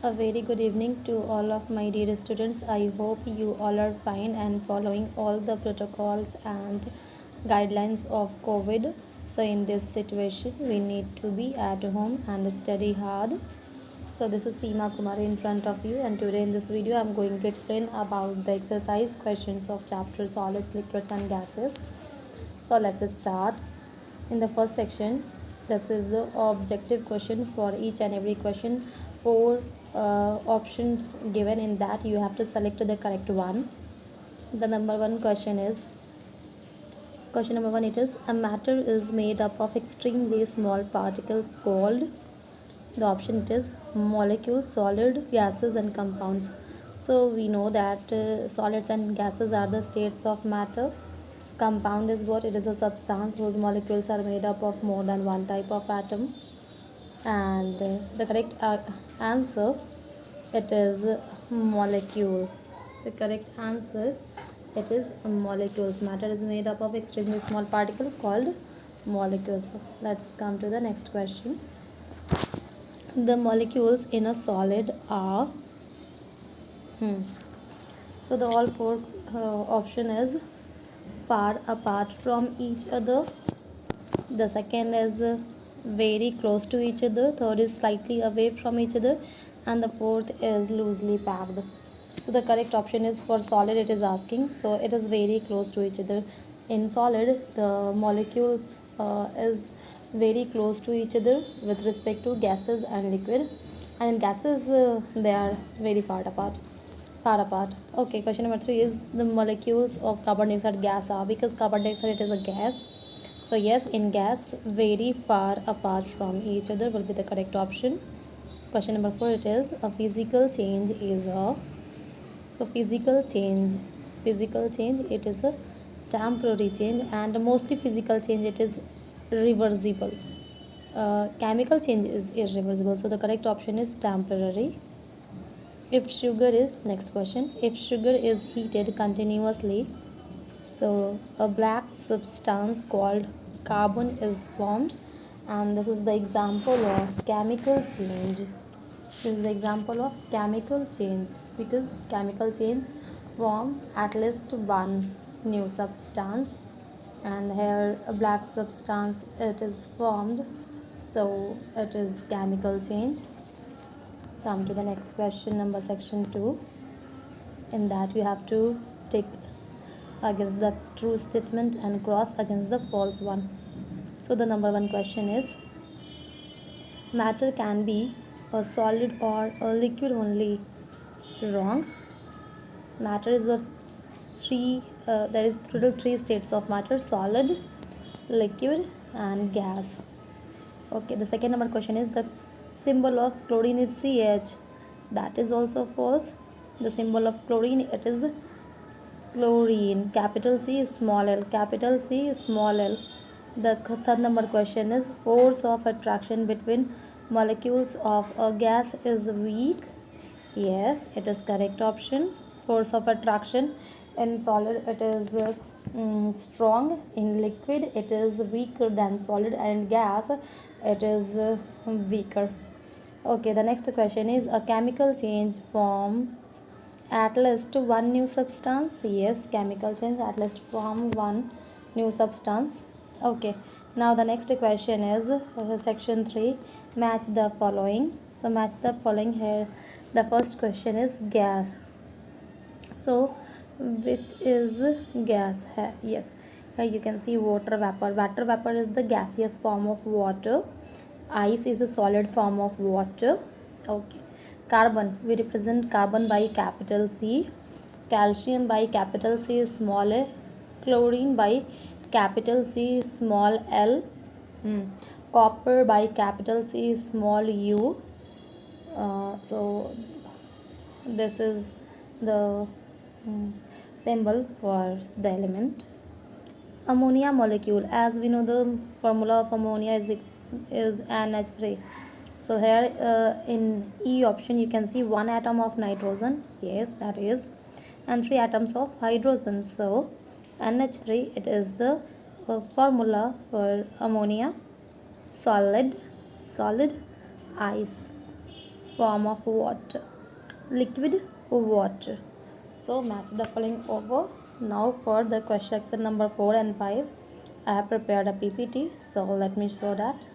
A very good evening to all of my dear students. I hope you all are fine and following all the protocols and guidelines of COVID. So, in this situation, we need to be at home and study hard. So, this is Seema Kumari in front of you, and today in this video, I am going to explain about the exercise questions of chapter solids, liquids, and gases. So, let's start. In the first section, this is the objective question. For each and every question, four options given. In that you have to select the correct one. The number one question is, question number one, it is, a matter is made up of extremely small particles called, the option it is molecules, solid, gases, and compounds. So we know that solids and gases are the states of matter. Compound is what? It is a substance whose molecules are made up of more than one type of atom. And the correct answer, it is molecules. The correct answer, it is molecules. Matter is made up of extremely small particle called molecules. Let's come to the next question. The molecules in a solid are so the all four option is far apart from each other. The second is very close to each other. Third is slightly away from each other, and the fourth is loosely packed. So the correct option is for solid, it is asking. So it is very close to each other. In solid, the molecules is very close to each other with respect to gases and liquid, and in gases they are very far apart. Okay, question number 3 is, the molecules of carbon dioxide gas are, because carbon dioxide it is a gas. So yes, in gas, very far apart from each other will be the correct option. Question number 4, it is, a physical change is a, so physical change it is a temporary change, and mostly physical change it is reversible. Chemical change is irreversible. So the correct option is temporary. If sugar is, next question, if sugar is heated continuously, so a black substance called carbon is formed, and this is the example of chemical change. This is the example of chemical change, because chemical change form at least one new substance, and here a black substance it is formed, so it is chemical change. Come to the next question, number section 2. In that you have to tick against the true statement and cross against the false one. So the number one question is, matter can be a solid or a liquid only. Wrong. Matter is a there is total three states of matter: solid, liquid, and gas. Okay, the second number question is, the symbol of chlorine is CH. That is also false. The symbol of chlorine, it is chlorine. Capital C, small l. Capital C, small l. The third number question is, force of attraction between molecules of a gas is weak. Yes, it is correct option. Force of attraction in solid it is strong. In liquid it is weaker than solid, and in gas it is weaker. Okay, the next question is, a chemical change form at least one new substance. Yes, chemical change at least form one new substance. Okay, now the next question is section 3, match the following. So match the following. Here the first question is gas. So which is gas? Yes, here you can see water vapor. Water vapor is the gaseous form of water. Ice is a solid form of water. Okay, carbon, we represent carbon by capital C. Calcium by capital C small a. Chlorine by capital C small l. Copper by capital C small u. So this is the symbol for the element. Ammonia molecule, as we know the formula of ammonia is NH3. So here in E option you can see one atom of nitrogen. Yes, that is, and three atoms of hydrogen. So NH3, it is the formula for ammonia. Solid, ice. form of water. Liquid water. So match the following over. Now for the question number 4 and 5, I have prepared a PPT. So let me show that.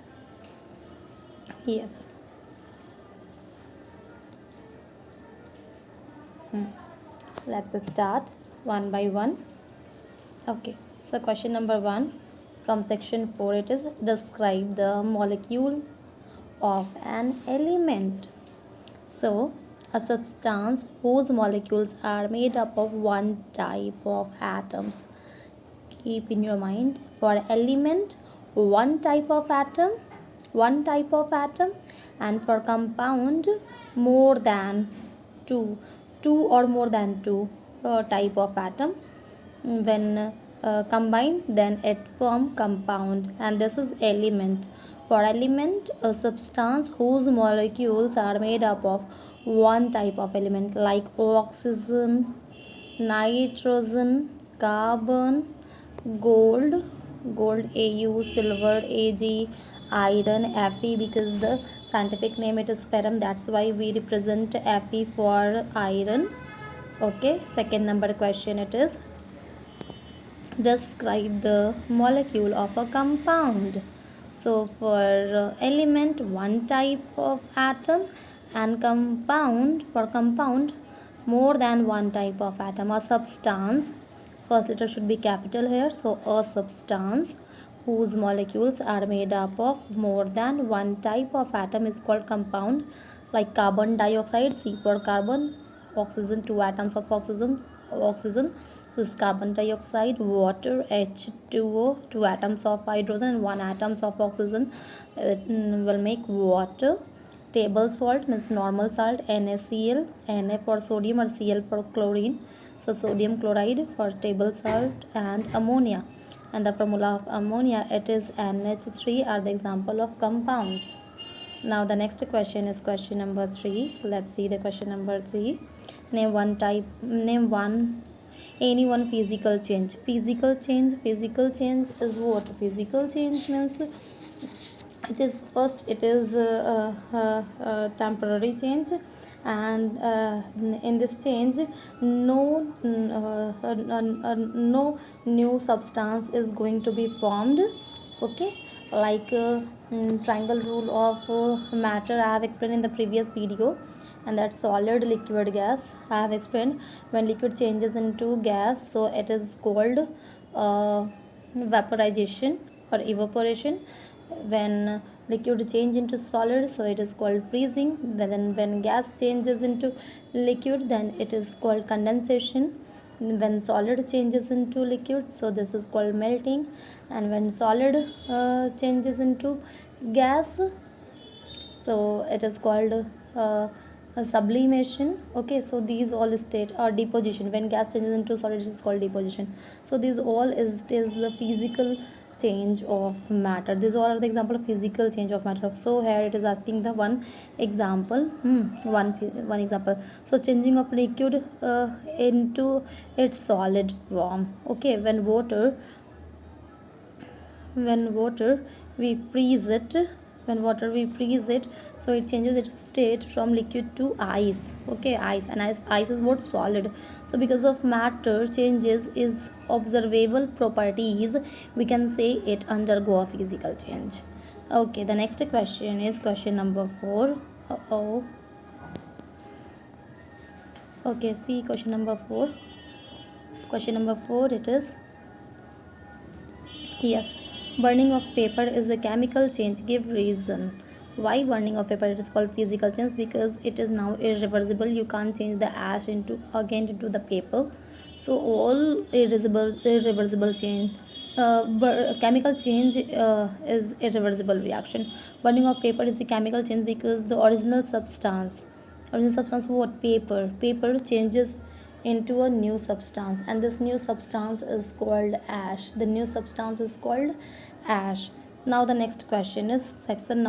Yes. Let's start one by one. Okay. So question number 1 from section 4, it is describe the molecule of an element. So a substance whose molecules are made up of one type of atoms. Keep in your mind, for element one type of atom, and for compound more than two or more than two type of atom. When combined, then it form compound, and this is element. For element, a substance whose molecules are made up of one type of element, like oxygen, nitrogen, carbon, gold, Au, silver Ag, iron Fe, because the scientific name it is ferrum, that's why we represent Fe for iron. Okay, second number question, it is describe the molecule of a compound. So for element one type of atom, and compound, for compound more than one type of atom. A substance, first letter should be capital here, so a substance whose molecules are made up of more than one type of atom is called compound, like carbon dioxide, C for carbon, oxygen, two atoms of oxygen, so is carbon dioxide, water, H2O, two atoms of hydrogen and one atoms of oxygen, will make water. Table salt means normal salt, NaCl, Na for sodium or Cl for chlorine, so sodium chloride for table salt, and ammonia, and the formula of ammonia, it is NH3, are the example of compounds. Now the next question is question number 3. Let's see the question number 3. Name any one physical change. Physical change is what? Physical change means it is first, it is temporary change, and in this change no new substance is going to be formed. Okay, like triangle rule of matter I have explained in the previous video, and that solid, liquid, gas I have explained. When liquid changes into gas, so it is called vaporization or evaporation. When liquid change into solid, so it is called freezing. Then when gas changes into liquid, then it is called condensation. When solid changes into liquid, so this is called melting. And when solid changes into gas, so it is called sublimation. Okay, so these all state are deposition. When gas changes into solid, it is called deposition. So these all is the physical change of matter. These all are the example of physical change of matter. So here it is asking the one example, one example. So changing of liquid into its solid form. Okay, when water we freeze it, so it changes its state from liquid to ice. Okay, ice, and ice is what? Solid. So because of matter changes is observable properties, we can say it undergo a physical change. Okay, the next question is question number 4. Okay, see question number 4. It is, yes, burning of paper is a chemical change. Give reason. Why burning of paper? It is called physical change because it is now irreversible. You can't change the ash into the paper. So all irreversible change. Chemical change is irreversible reaction. Burning of paper is a chemical change because the original substance what? Paper changes into a new substance, and this new substance is called ash. Now the next question is section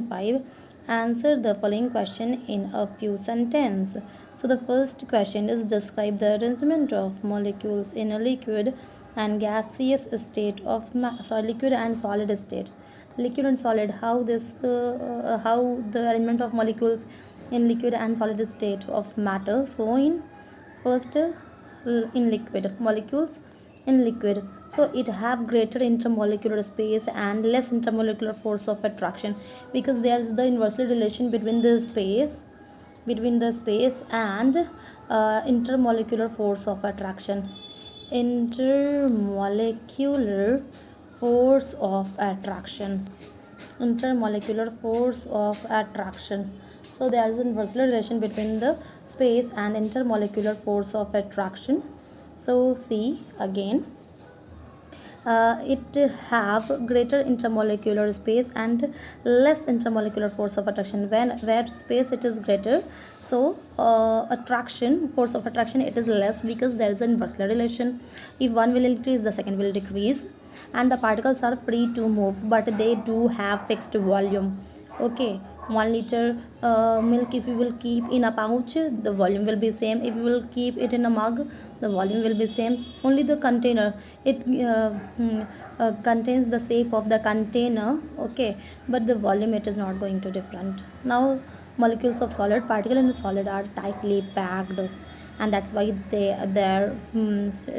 5. Answer the following question in a few sentences. So the first question is describe the arrangement of molecules in a liquid and gaseous state of liquid and solid state. liquid and solid, how the arrangement of molecules in liquid and solid state of matter. So in first in liquid, molecules in liquid, so it have greater intermolecular space and less intermolecular force of attraction, because there is the inversely relation between the space and intermolecular force of attraction. Intermolecular force of attraction, intermolecular force of attraction. So there is an inverse relation between the space and intermolecular force of attraction. So see again, it have greater intermolecular space and less intermolecular force of attraction. When where space it is greater, so attraction, force of attraction, it is less, because there is an inverse relation. If one will increase, the second will decrease, and the particles are free to move, but they do have fixed volume. Okay, 1 liter milk, if you will keep in a pouch, the volume will be same. If you will keep it in a mug, the volume will be same. Only the container, it contains the shape of the container, okay, but the volume, it is not going to different. Now molecules of solid, particle in the solid are tightly packed, and that's why their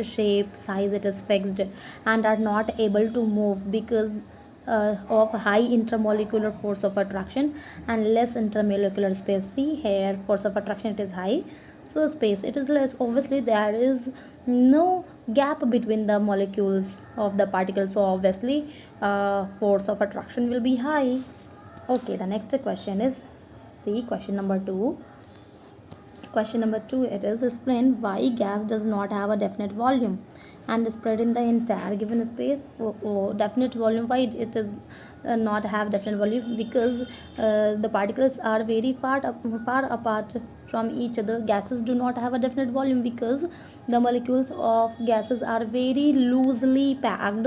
shape, size, it is fixed and are not able to move, because of high intermolecular force of attraction and less intermolecular space. See here, force of attraction, it is high, so space, it is less. Obviously there is no gap between the molecules of the particle, so obviously force of attraction will be high. Okay, the next question is, see question number 2. Question number 2, it is, explain why gas does not have a definite volume and spread in the entire given space. Definite volume, why it is not have definite volume? Because the particles are very far apart from each other. Gases do not have a definite volume because the molecules of gases are very loosely packed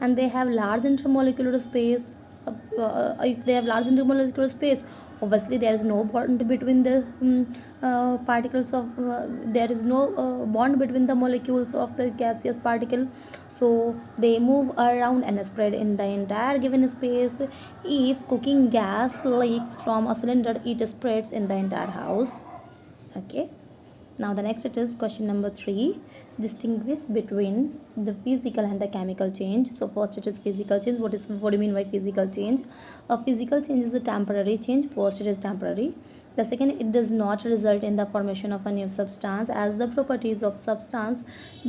and they have large intermolecular space. If they have large intermolecular space, obviously there is no bond between the particles of there is no bond between the molecules of the gaseous particle, so they move around and spread in the entire given space. If cooking gas leaks from a cylinder, it spreads in the entire house. Okay, now the next, it is question number 3. Distinguish between the physical and the chemical change. So first it is physical change. What do you mean by physical change? A physical change is a temporary change. First it is temporary. The second, it does not result in the formation of a new substance, as the properties of substance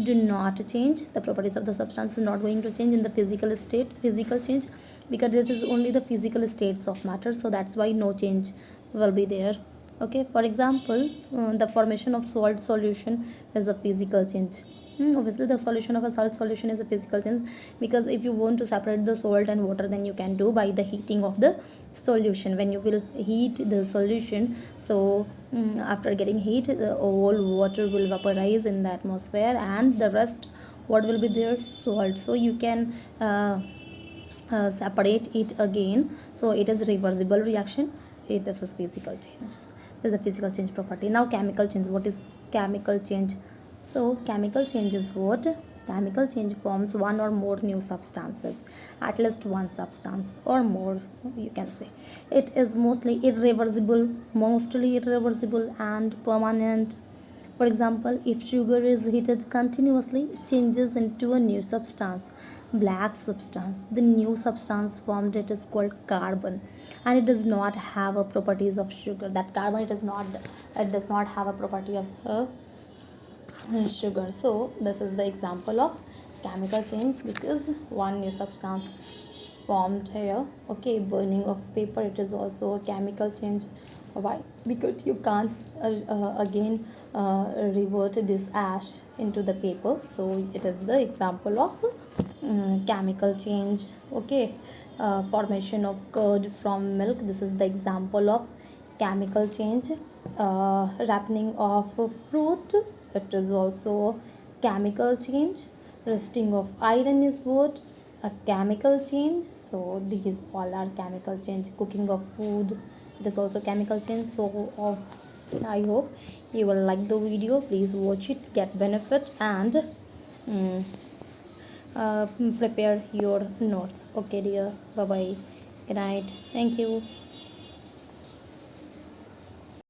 do not change. The properties of the substance is not going to change in the physical state, physical change, because it is only the physical states of matter, so that's why no change will be there. Okay, for example, the formation of salt solution is a physical change. Obviously the solution of a salt solution is a physical change, because if you want to separate the salt and water, then you can do by the heating of the solution. When you will heat the solution, so after getting heat, the whole water will vaporize in the atmosphere, and the rest, what will be there? Salt. So you can separate it again, so it is reversible reaction. This is physical change. This is a physical change property. Now chemical change. What is chemical change? So chemical change is what? Chemical change forms one or more new substances, at least one substance or more, you can say. It is mostly irreversible and permanent. For example, if sugar is heated continuously, it changes into a new substance, black substance. The new substance formed, it is called carbon, and it does not have a properties of sugar. That carbon, it does not have a property of sugar. So this is the example of chemical change, because one new substance formed here. Okay, burning of paper, it is also a chemical change. Why? Because you can't again revert this ash into the paper, so it is the example of chemical change. Okay, formation of curd from milk, this is the example of chemical change. Ripening of fruit, it is also chemical change. Rusting of iron is what? A chemical change. So these all are chemical change. Cooking of food, it is also chemical change. So I hope you will like the video. Please watch it, get benefit, and prepare your notes. Okay dear, bye bye. Good night. Thank you.